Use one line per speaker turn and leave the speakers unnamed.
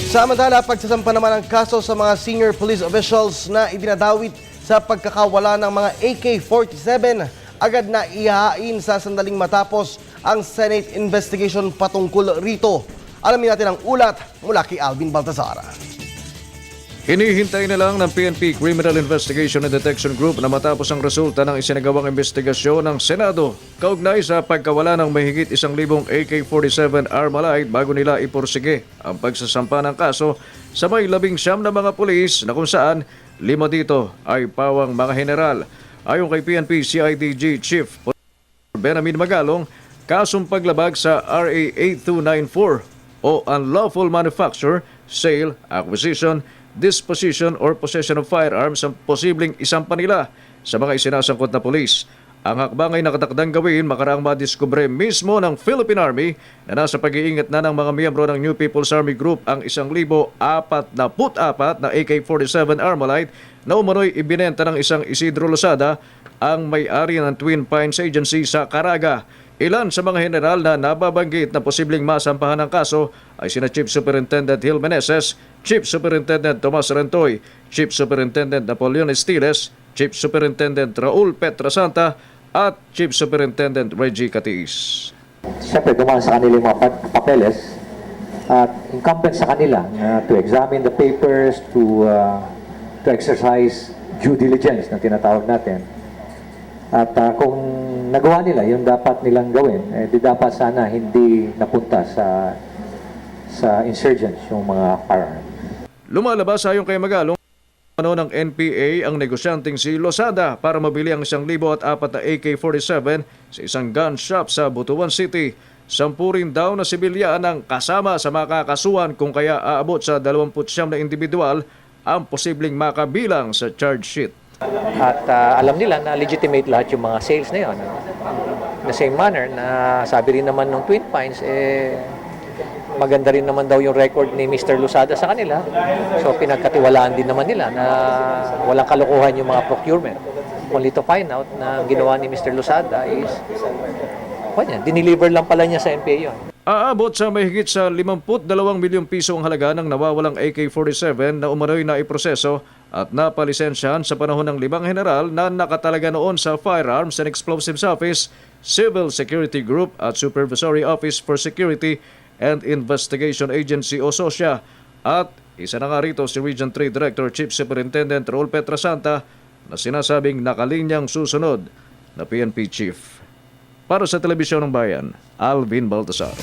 Samantala, pagsasampa naman ng kaso sa mga senior police officials na idinadawit sa pagkakawala ng mga AK-47, agad na ihahain sa sandaling matapos ang Senate investigation patungkol rito. Alamin natin ang ulat mula kay Alvin Baltazar.
Hinihintay na lang ng PNP Criminal Investigation and Detection Group na matapos ang resulta ng isinagawang investigasyon ng Senado kaugnay sa pagkawala ng mahigit 1,000 AK-47 Armalite bago nila iporsige ang pagsasampa ng kaso sa may 19 na mga pulis na kung saan 5 dito ay pawang mga general. Ayon kay PNP CIDG Chief Benjamin Magalong, kasong paglabag sa RA 8294 o unlawful manufacture, sale, acquisition, disposition or possession of firearms ang posibleng isampa nila sa mga isinasangkot na pulis. Ang hakbang ay nakatakdang gawin makaraang madiskubre mismo ng Philippine Army na nasa pag-iingat na ng mga miyembro ng New People's Army Group ang 1,044 na AK-47 Armalite na umano'y ibinenta ng isang Isidro Losada, ang may-ari ng Twin Pines Agency sa Caraga. Ilan sa mga general na nababanggit na posibleng masampahan ng kaso ay sina Chief Superintendent Gil Meneses, Chief Superintendent Tomas Rentoy, Chief Superintendent Napoleon Estiles, Chief Superintendent Raul Petrasanta at Chief Superintendent Reggie Catiis.
Siyempre, dumaan sa kanila yung mga papeles at incumbent sa kanila to examine the papers, to exercise due diligence na tinatawag natin. At kung nagawa nila yung dapat nilang gawin, di dapat sana hindi napunta sa insurgents yung mga firearms.
Lumalabas ayon kay Magalong ng NPA ang negosyanteng si Losada para mabili ang 1,004 na AK-47 sa isang gun shop sa Butuan City. 10 rin daw na sibilyan ang kasama sa makakasuhan kung kaya aabot sa 29 na individual ang posibleng makabilang sa charge sheet.
At alam nila na legitimate lahat yung mga sales na yun. In the same manner na sabi rin naman ng Twin Pines, maganda rin naman daw yung record ni Mr. Losada sa kanila. So pinagkatiwalaan din naman nila na walang kalokohan yung mga procurement. Only to find out na ginawa ni Mr. Losada is diniliver lang pala niya sa NPA yun.
Aabot sa mahigit sa 52 milyong piso ang halaga ng nawawalang AK-47 na umano'y naiproseso at napalisensyahan sa panahon ng 5 general na nakatalaga noon sa Firearms and Explosives Office, Civil Security Group at Supervisory Office for Security and Investigation Agency o SOSIA. At isa na nga rito si Region 3 Director Chief Superintendent Raul Petrasanta na sinasabing nakalinyang susunod na PNP Chief. Para sa Telebisyon ng Bayan, Alvin Baltazar.